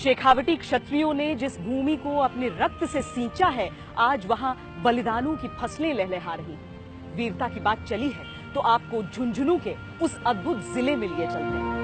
शेखावटी क्षत्रियों ने जिस भूमि को अपने रक्त से सींचा है, आज वहां बलिदानों की फसलें लहलहा रही। वीरता की बात चली है तो आपको झुंझुनू के उस अद्भुत जिले में लिए चलते हैं।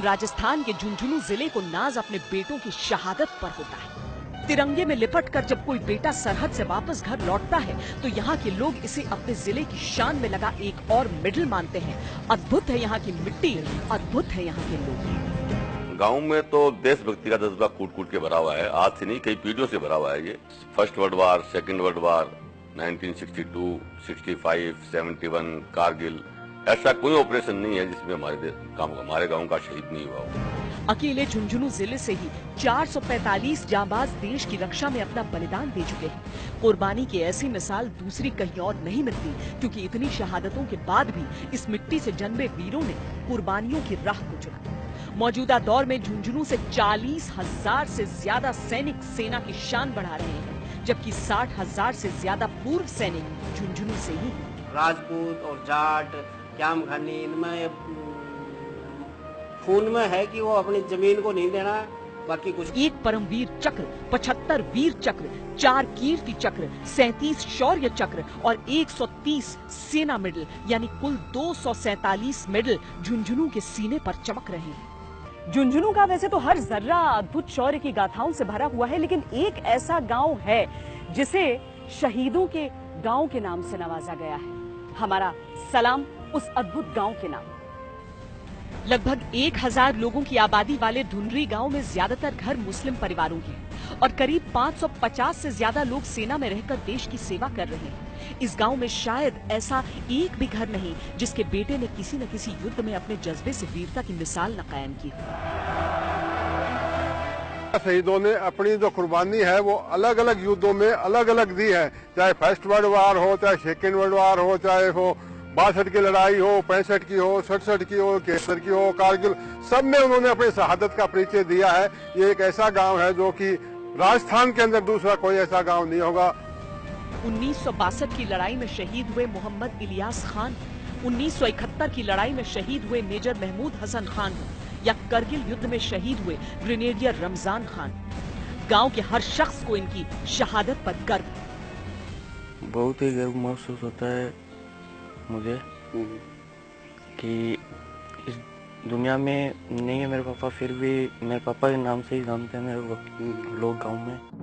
राजस्थान के झुंझुनू जिले को नाज अपने बेटों की शहादत पर होता है। तिरंगे में लिपट कर जब कोई बेटा सरहद से वापस घर लौटता है तो यहाँ के लोग इसे अपने जिले की शान में लगा एक और मेडल मानते हैं। अद्भुत है यहाँ की मिट्टी, अद्भुत है यहाँ के लोग। गांव में तो देशभक्ति का जज्बा कूट कूट के भरा हुआ है। आज से नहीं, कई पीढ़ियों से भरा हुआ है। ये first world war, second world war, 1962, 65, 71, Kargil, ऐसा कोई ऑपरेशन नहीं है जिसमें हमारे गांव का शहीद नहीं हुआ हो। अकेले झुंझुनू जिले से ही 445 जांबाज देश की रक्षा में अपना बलिदान दे चुके हैं। कुर्बानी की ऐसी मिसाल दूसरी कहीं और नहीं मिलती, क्योंकि इतनी शहादतों के बाद भी इस मिट्टी से जन्मे वीरों ने कुर्बानियों की राह को चुना। मौजूदा दौर में झुंझुनू से 40,000 से ज्यादा सैनिक सेना की शान बढ़ा रहे हैं, जबकि 60,000 से ज्यादा पूर्व सैनिक झुंझुनू से ही। राजपूत और जाट क्याम खानी इनमें खून में है कि वो अपनी जमीन को नहीं देना, बाकी कुछ। एक परमवीर चक्र, 75 वीर चक्र, 4 कीर्ति चक्र, 37 शौर्य चक्र और 130 सेना मेडल, यानी कुल 247 मेडल झुंझुनू के सीने पर चमक रहे हैं। झुंझुनू का वैसे तो हर जर्रा अद्भुत शौर्य की गाथाओं से भरा हुआ है, लेकिन एक ऐसा गांव है जिसे शहीदों के गांव के नाम से नवाजा गया है। हमारा सलाम उस अद्भुत गांव के नाम। लगभग 1000 लोगों की आबादी वाले धुनरी गांव में ज्यादातर घर मुस्लिम परिवारों के हैं और करीब 550 से ज्यादा लोग सेना में रहकर देश की सेवा कर रहे हैं। इस गांव में शायद ऐसा एक भी घर नहीं जिसके बेटे ने किसी न किसी युद्ध में अपने जज्बे से वीरता की मिसाल न कायम की। शहीदों ने अपनी जो कुर्बानी है वो अलग अलग युद्धों में अलग अलग दी है, चाहे फर्स्ट वर्ल्ड वार हो, चाहे सेकेंड वर्ल्ड वार हो, चाहे हो 62 की लड़ाई हो, 65 की हो, 67 की हो, 71 की हो, कारगिल, सब में उन्होंने अपनी शहादत का परिचय दिया है। ये एक ऐसा गांव है जो कि राजस्थान के अंदर दूसरा कोई ऐसा गांव नहीं होगा। 1962 की लड़ाई में शहीद हुए मोहम्मद इलियास खान, 1971 की लड़ाई में शहीद हुए मेजर महमूद हसन खान या करगिल युद्ध में शहीद हुए ग्रेनेडियर रमजान खान, गांव के हर शख्स को इनकी शहादत पर गर्व। बहुत ही गर्व महसूस होता है मुझे कि इस दुनिया में नहीं है मेरे पापा, फिर भी मेरे पापा के नाम से ही जानते हैं मेरे को लोग गांव में।